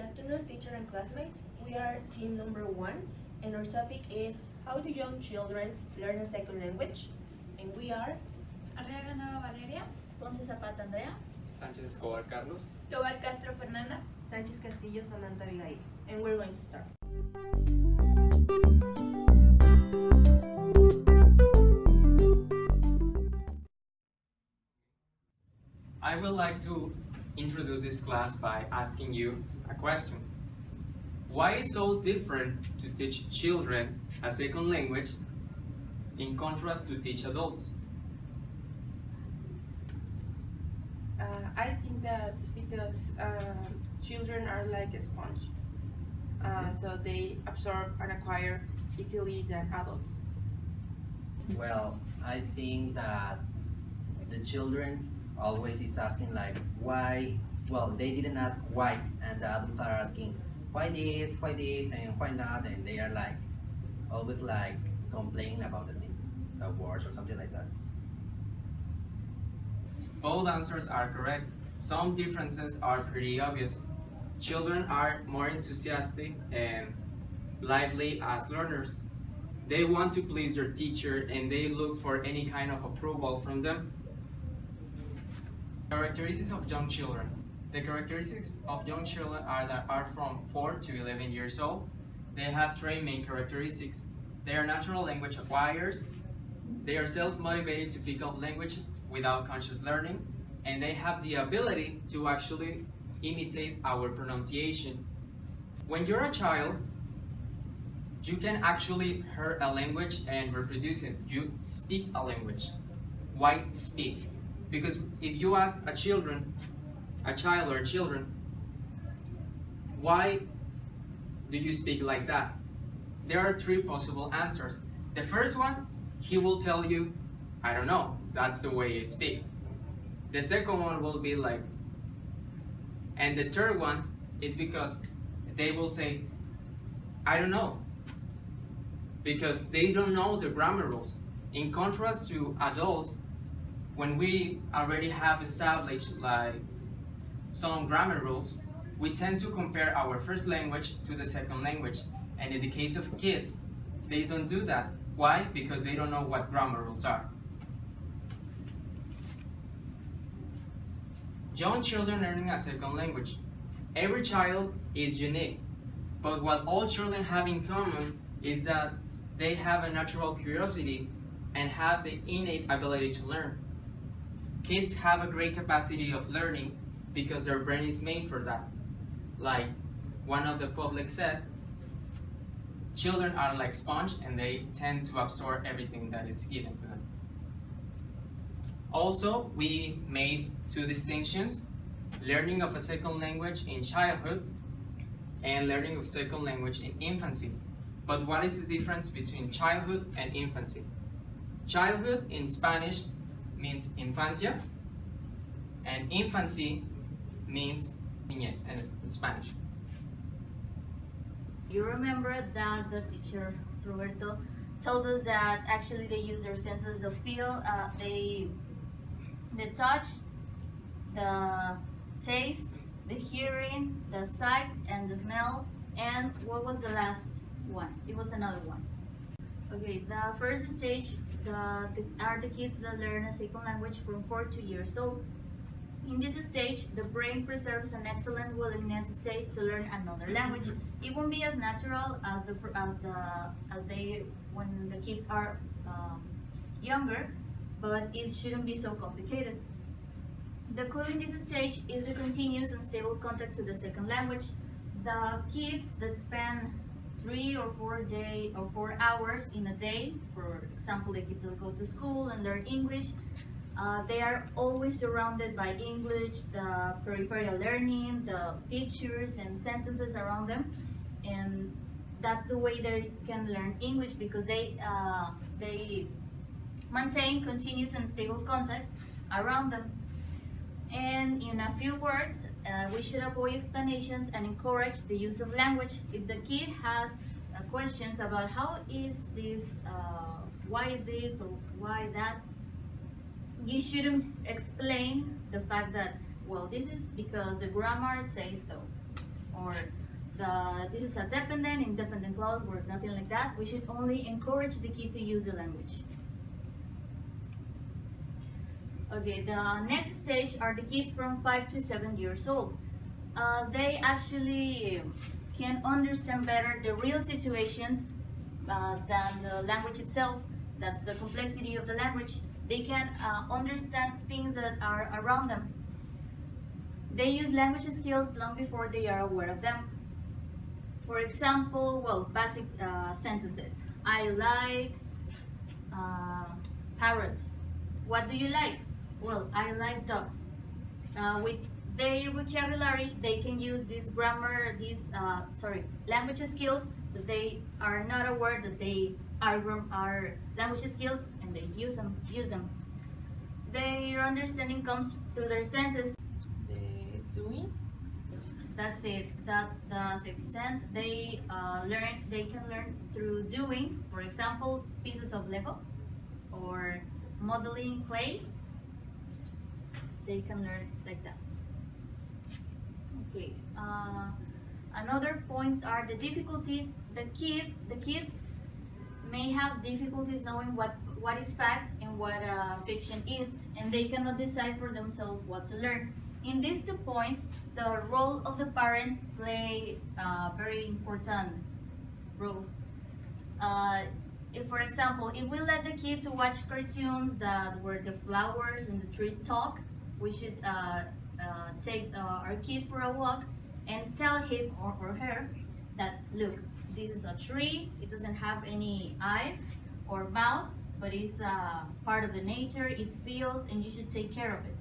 afternoon, teacher and classmates. We are team number 1, and our topic is how do young children learn a second language? And we are Arriaga Nava Valeria, Ponce Zapata Andrea, Sánchez Escobar Carlos. Tobar Castro Fernanda. Sanchez Castillo Samantha Abigail, and we're going to start. I would like to introduce this class by asking you a question. Why is so different to teach children a second language in contrast to teach adults? I think that because children are like a sponge, so they absorb and acquire easily than adults. Well, I think that the children always is asking like why. Well, they didn't ask why, and the adults are asking why this, and why not, and they are like always like complaining about the thing, the words or something like that. Both answers are correct. Some differences are pretty obvious. Children are more enthusiastic and lively as learners. They want to please their teacher and they look for any kind of approval from them. Characteristics of young children. The characteristics of young children are from 4 to 11 years old. They have three main characteristics. They are natural language acquirers. They are self-motivated to pick up language without conscious learning. And they have the ability to actually imitate our pronunciation. When you're a child, you can actually hear a language and reproduce it. You speak a language. Why speak? Because if you ask a child or children, why do you speak like that? There are three possible answers. The first one, he will tell you, I don't know, that's the way you speak. The second one will be like, and the third one is because they will say, I don't know, because they don't know the grammar rules. In contrast to adults, when we already have established like some grammar rules, we tend to compare our first language to the second language. And in the case of kids, they don't do that. Why? Because they don't know what grammar rules are. Young children learning a second language. Every child is unique, but what all children have in common is that they have a natural curiosity and have the innate ability to learn. Kids have a great capacity of learning because their brain is made for that. Like one of the public said, children are like sponge and they tend to absorb everything that is given to them. Also, we made two distinctions: learning of a second language in childhood and learning of second language in infancy. But what is the difference between childhood and infancy? Childhood in Spanish means infancia, and infancy means niñez in Spanish. you remember that the teacher Roberto told us that actually they use their senses of feel, the touch, the taste, the hearing, the sight, and the smell. And what was the last one? It was another one. Okay, the first stage are the kids that learn a second language from 4 to years old. In this stage, the brain preserves an excellent willingness state to learn another language. It won't be as natural as when the kids are younger, but it shouldn't be so complicated. The clue in this stage is the continuous and stable contact to the second language. The kids that spend 3 or 4 hours in a day, for example, the kids that go to school and learn English, they are always surrounded by English, the peripheral learning, the pictures and sentences around them, and that's the way they can learn English, because they maintain continuous and stable contact around them. And in a few words, we should avoid explanations and encourage the use of language. If the kid has questions about how is this, why is this, or why that, you shouldn't explain the fact that, well, this is because the grammar says so, or this is a dependent, independent clause, word, nothing like that. We should only encourage the kid to use the language. Okay, the next stage are the kids from 5 to 7 years old. They actually can understand better the real situations than the language itself. That's the complexity of the language. They can understand things that are around them. They use language skills long before they are aware of them. For example, well, basic sentences. I like parrots. What do you like? Well, I like dogs. With their vocabulary, they can use this grammar, language skills that they are not aware that they are language skills, and they use them. Their understanding comes through their senses. The doing. That's it. That's the sixth sense. They can learn through doing. For example, pieces of Lego or modeling clay. They can learn like that. Okay. Another points are the difficulties. The kids may have difficulties knowing what is fact and what fiction is, and they cannot decide for themselves what to learn. In these 2 points, the role of the parents play a very important role. If, for example, if we let the kid to watch cartoons where the flowers and the trees talk, we should take our kid for a walk and tell him or her that, look, this is a tree, it doesn't have any eyes or mouth, but it's part of the nature, it feels, and you should take care of it.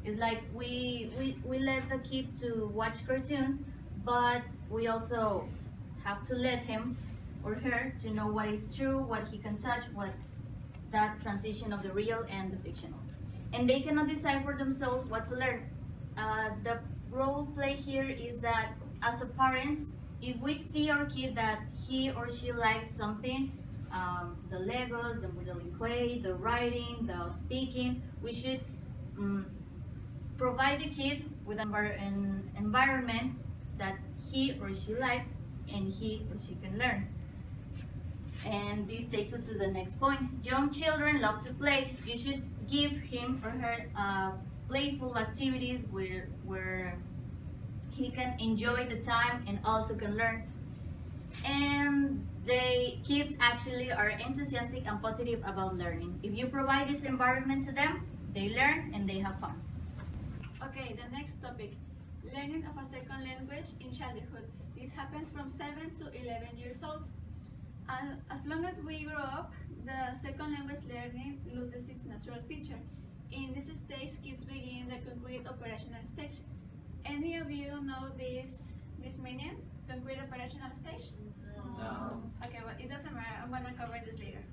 It's like we let the kid to watch cartoons, but we also have to let him or her to know what is true, what he can touch, what that transition of the real and the fictional. And they cannot decide for themselves what to learn. The role play here is that as a parents, if we see our kid that he or she likes something, the Legos, the modeling clay, the writing, the speaking, we should provide the kid with an environment that he or she likes and he or she can learn. And this takes us to the next point. Young children love to play. You should give him or her playful activities where he can enjoy the time and also can learn. And kids actually are enthusiastic and positive about learning. If you provide this environment to them, they learn and they have fun. Okay, the next topic. Learning of a second language in childhood. This happens from 7 to 11 years old. As long as we grow up, the second language learning loses its natural feature. In this stage, kids begin the concrete operational stage. Any of you know this meaning? Concrete operational stage? No. Okay, well, it doesn't matter. I'm gonna cover this later.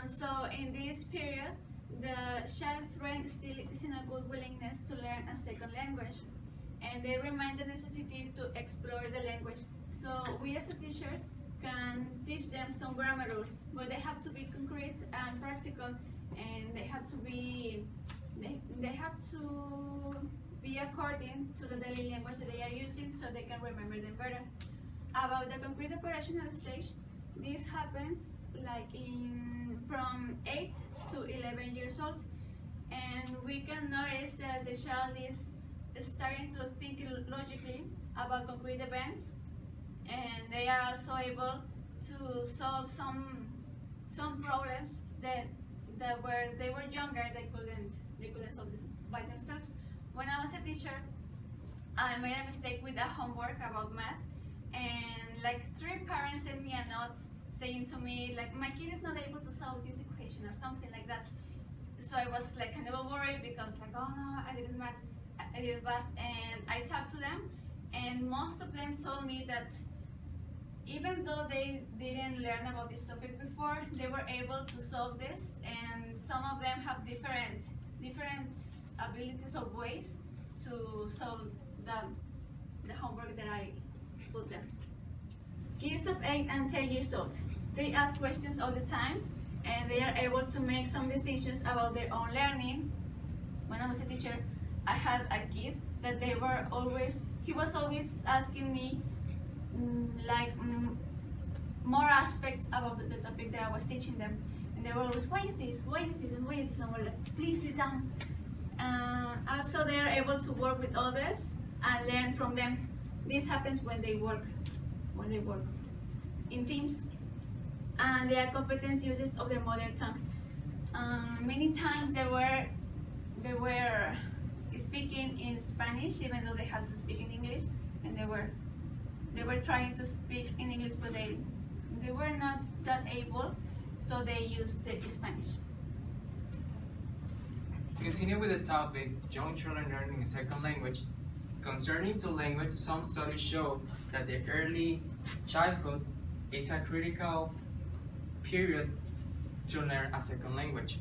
So in this period, the child's brain still is in a good willingness to learn a second language, and they remind the necessity to explore the language. So we as teachers can teach them some grammar rules, but they have to be concrete and practical, and they have to be according to the daily language that they are using, so they can remember them better. About the concrete operational stage, this happens like from 8 to 11 years old, and we can notice that the child is starting to think logically about concrete events, and they are also able to solve some problems that where they were younger they couldn't solve this by themselves. When I was a teacher, I made a mistake with a homework about math, and like 3 parents sent me a note saying to me like, my kid is not able to solve this equation or something like that. So I was like kind of worried because like, oh no, I did bad, and I talked to them, and most of them told me that even though they didn't learn about this topic before, they were able to solve this, and some of them have different abilities or ways to solve the homework that I put them. Kids of 8 and 10 years old, they ask questions all the time, and they are able to make some decisions about their own learning. When I was a teacher, I had a kid that he he was always asking me more aspects about the topic that I was teaching them. And they were always, why is this? Why is this? And why is this? And we're like, please sit down. Also, they are able to work with others and learn from them. This happens when they work in teams, and they are competent users of their mother tongue. Many times they were speaking in Spanish, even though they had to speak in English, and they were trying to speak in English, but they were not that able, so they used the Spanish. To continue with the topic, young children learning a second language. Concerning to language, some studies show that the early childhood is a critical period to learn a second language.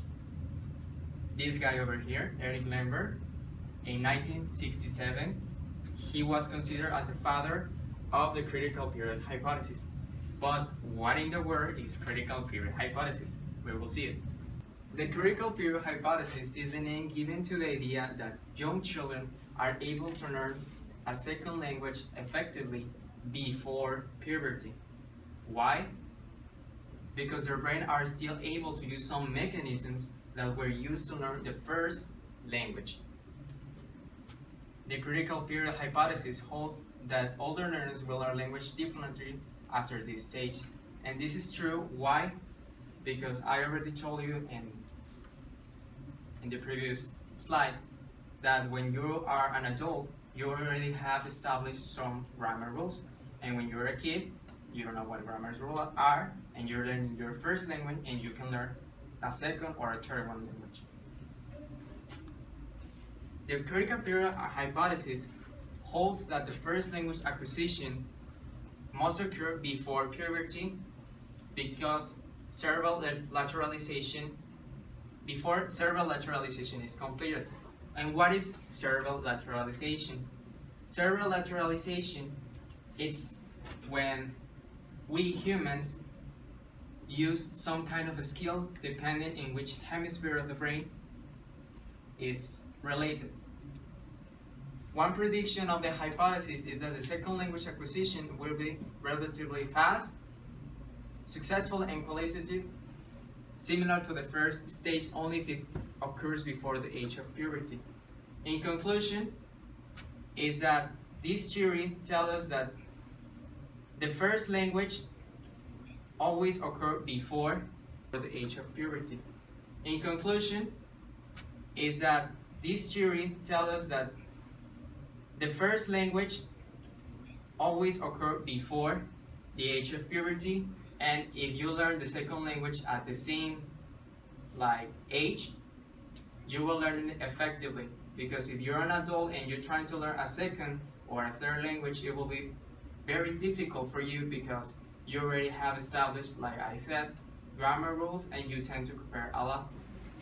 This guy over here, Eric Lambert, in 1967, he was considered as the father of the critical period hypothesis. But what in the world is critical period hypothesis? We will see it. The critical period hypothesis is the name given to the idea that young children are able to learn a second language effectively before puberty. Why? Because their brain are still able to use some mechanisms that were used to learn the first language. The critical period hypothesis holds that older learners will learn language differently after this stage. And this is true. Why? Because I already told you in the previous slide that when you are an adult, you already have established some grammar rules. And when you're a kid, you don't know what grammar rules are, and you're learning your first language, and you can learn a second or a third one language. The critical period hypothesis holds that the first language acquisition must occur before puberty because cerebral lateralization is completed. And what is cerebral lateralization? Cerebral lateralization is when we humans use some kind of skills depending in which hemisphere of the brain is related. One prediction of the hypothesis is that the second language acquisition will be relatively fast, successful and qualitative, similar to the first stage only if it occurs before the age of puberty. In conclusion, is that this theory tells us that the first language always occurs before the age of puberty. In conclusion, is that this theory tells us that the first language always occurs before the age of puberty, and if you learn the second language at the same age, you will learn it effectively. Because if you're an adult and you're trying to learn a second or a third language, it will be very difficult for you because you already have established, like I said, grammar rules, and you tend to compare a lot.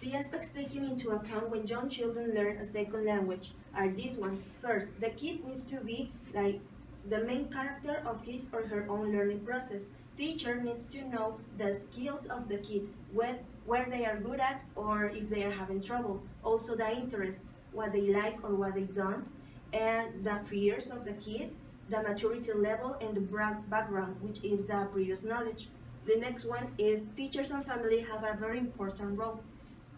The aspects taken into account when young children learn a second language are these ones. First, the kid needs to be like the main character of his or her own learning process. Teacher needs to know the skills of the kid, where they are good at or if they are having trouble. Also the interests, what they like or what they don't, and the fears of the kid, the maturity level, and the background, which is the previous knowledge. The next one is teachers and family have a very important role.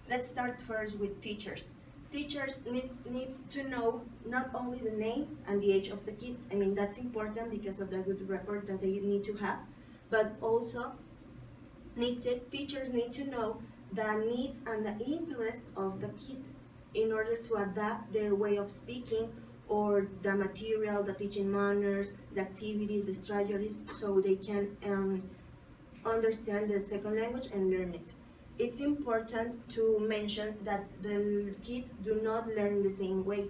Let's start first with teachers. Teachers need to know not only the name and the age of the kid. I mean, that's important because of the good record that they need to have, but also teachers need to know the needs and the interest of the kid in order to adapt their way of speaking or the material, the teaching manners, the activities, the strategies, so they can understand the second language and learn it. It's important to mention that the kids do not learn the same way.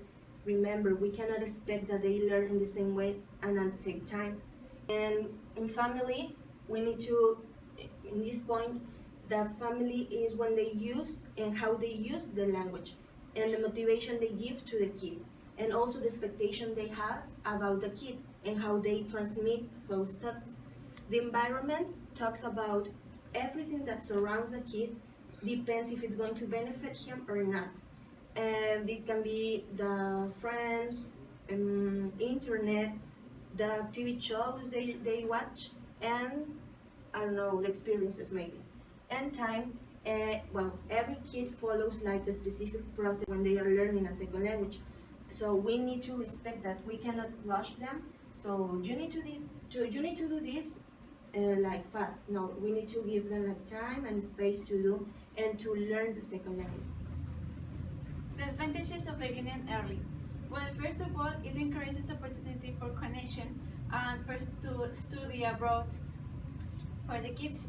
Remember, we cannot expect that they learn in the same way and at the same time. And in family, we need to, in this point, the family is when they use and how they use the language and the motivation they give to the kid, and also the expectation they have about the kid and how they transmit those thoughts. The environment talks about everything that surrounds the kid, depends if it's going to benefit him or not. And it can be the friends, internet, the TV shows they watch, and I don't know, the experiences maybe. And time, well, every kid follows like the specific process when they are learning a second language. So we need to respect that. We cannot rush them. So you need to do this like fast. No, we need to give them like time and space to do and to learn the second language. The advantages of beginning early. Well, first of all, it increases opportunity for connection and first to study abroad for the kids.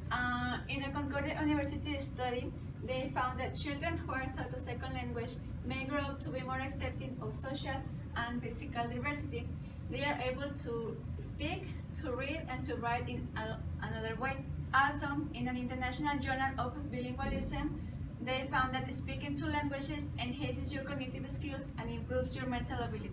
In a Concordia University study, they found that children who are taught a second language may grow up to be more accepting of social and physical diversity. They are able to speak, to read, and to write in another way. Also, in an international journal of bilingualism, they found that speaking two languages enhances your cognitive skills and improves your mental abilities.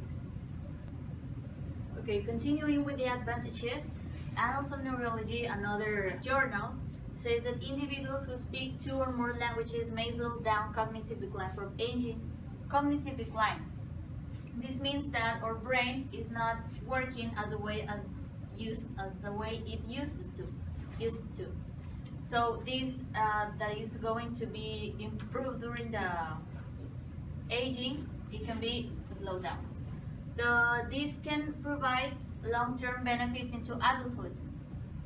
Okay, continuing with the advantages, Annals of Neurology, another journal, says that individuals who speak two or more languages may slow down cognitive decline from aging. Cognitive decline. This means that our brain is not working as the way it used to. So this that is going to be improved during the aging. It can be slowed down. This can provide long-term benefits into adulthood,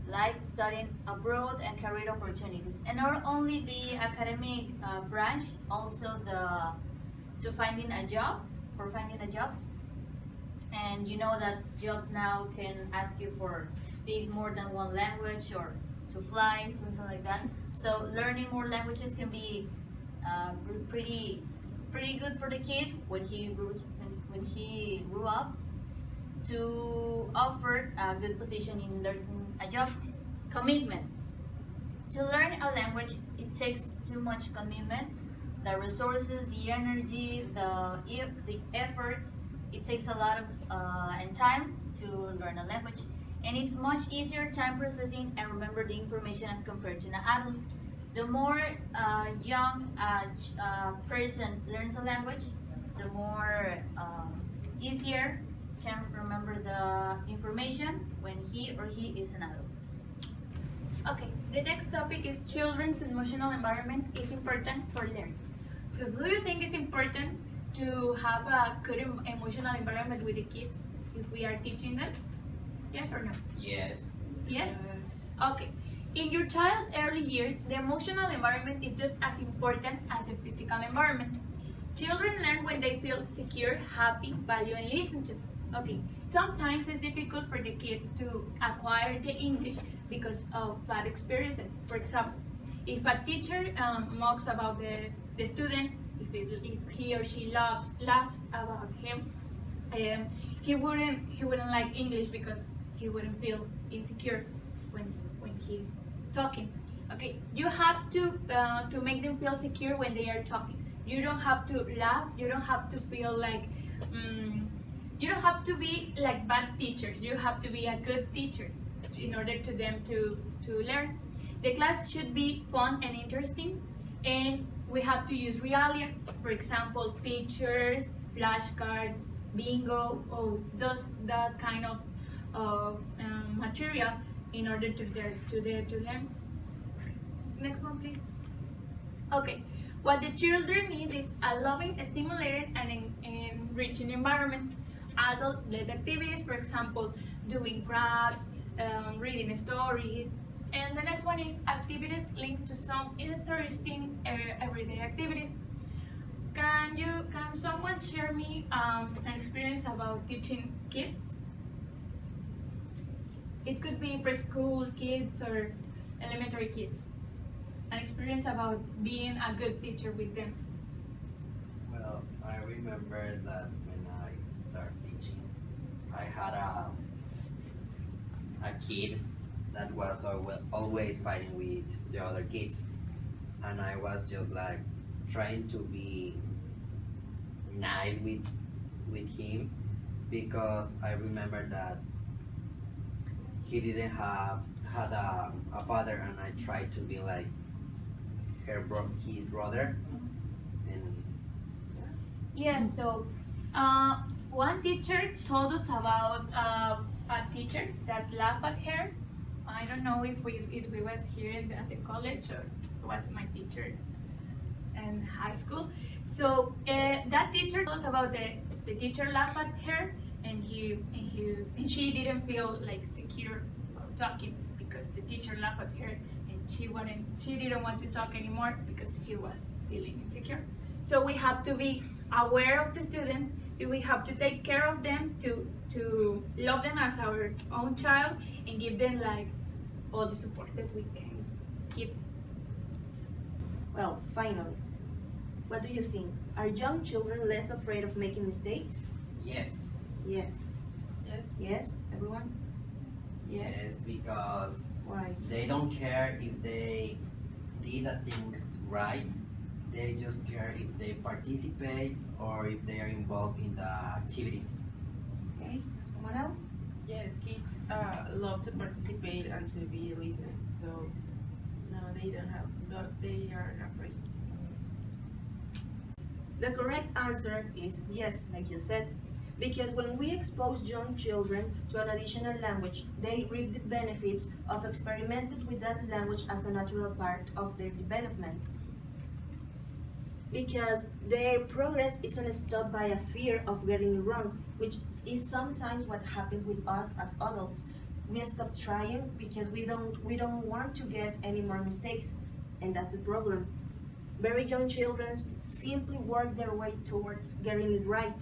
like studying abroad and career opportunities, and not only the academic branch, also for finding a job. And you know that jobs now can ask you for speak more than one language or to fly, something like that. So learning more languages can be pretty good for the kid when he grew up, to offer a good position in learning a job. Commitment. To learn a language, it takes too much commitment. The resources, the energy, the effort. It takes a lot of and time to learn a language, and it's much easier time processing and remember the information as compared to an adult. The more young person learns a language, the more easier can remember the information when he or he is an adult. Okay, the next topic is children's emotional environment is important for learning. So do you think it's important to have a good emotional environment with the kids if we are teaching them? Yes or no? Yes. Yes? Okay. In your child's early years, the emotional environment is just as important as the physical environment. Children learn when they feel secure, happy, valued, and listened to. Okay. Sometimes it's difficult for the kids to acquire the English because of bad experiences. For example, if a teacher mocks about the student, if he or she laughs about him, he wouldn't like English because he wouldn't feel insecure when he's talking. Okay, you have to make them feel secure when they are talking. You don't have to laugh. You don't have to feel like you don't have to be like bad teachers. You have to be a good teacher in order to them to learn. The class should be fun and interesting, and we have to use realia. For example, pictures, flashcards, bingo, or that kind of material in order to learn. Next one, please. Okay, what the children need is a loving, stimulating, and enriching environment. Adult-led activities, for example, doing crafts, reading stories. And the next one is activities linked to some interesting everyday activities. Can someone share me an experience about teaching kids? It could be preschool kids or elementary kids. An experience about being a good teacher with them. Well, I remember that when I started teaching, I had a kid that was always fighting with the other kids, and I was just like trying to be nice with him, because I remember that he didn't had a father, and I tried to be like his brother, and Yeah, so one teacher told us about a teacher that laughed at her. I don't know if we was here at the college or it was my teacher in high school. So that teacher told us about the teacher laughed at her, and she didn't feel like secure about talking because the teacher laughed at her, and she didn't want to talk anymore because she was feeling insecure. So we have to be aware of the student. We have to take care of them to love them as our own child and give them like all the support that we can give. Well, finally, what do you think? Are young children less afraid of making mistakes? Yes. Yes. Yes. Yes, everyone? Yes, because Why? they don't care if they did the things right. They just care if they participate or if they are involved in the activity. Okay, someone else? Yes, kids love to participate and to be listening. So no, they aren't afraid. The correct answer is yes, like you said, because when we expose young children to an additional language, they reap the benefits of experimenting with that language as a natural part of their development. Because their progress isn't stopped by a fear of getting it wrong, which is sometimes what happens with us as adults. We stop trying because we don't want to get any more mistakes, and that's the problem. Very young children simply work their way towards getting it right.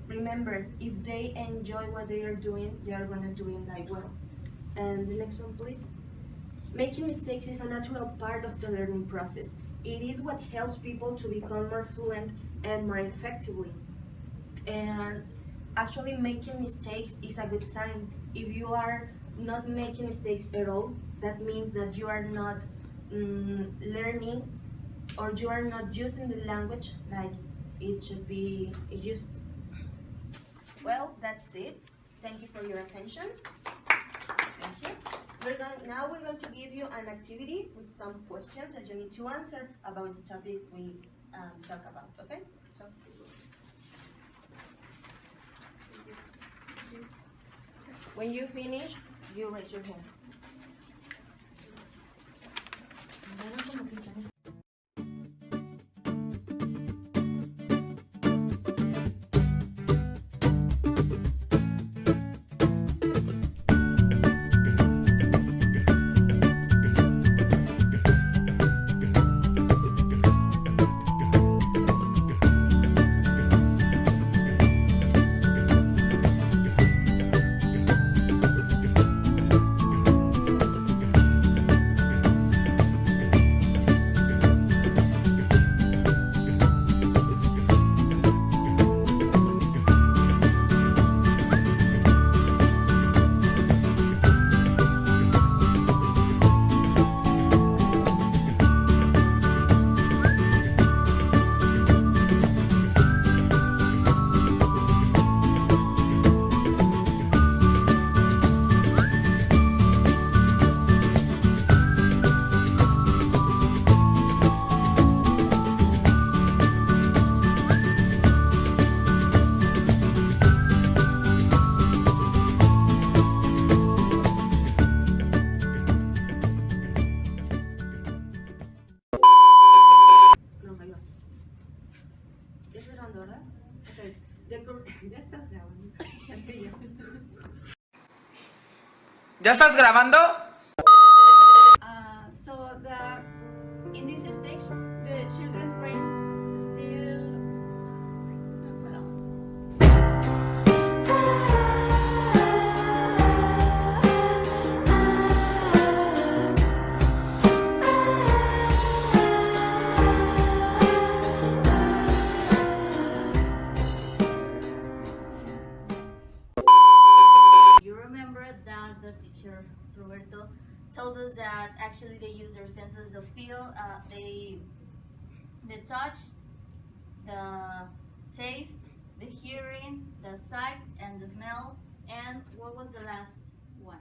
Remember, if they enjoy what they are doing, they are gonna do it like well. And the next one, please. Making mistakes is a natural part of the learning process. It is what helps people to become more fluent and more effectively. And actually making mistakes is a good sign. If you are not making mistakes at all, that means that you are not learning, or you are not using the language like it should be used. Well, that's it. Thank you for your attention. Thank you. Now we're going to give you an activity with some questions that you need to answer about the topic we talk about, okay? So, when you finish, you raise your hand. No, ahí va. ¿Ya estás grabando, verdad? Ok. Ya estás grabando. ¿Ya estás grabando? So in this stage, the children's brains still. You remember that the teacher Roberto told us that actually they use their senses of feel, the touch, the taste, the hearing, the sight, and the smell. And what was the last one?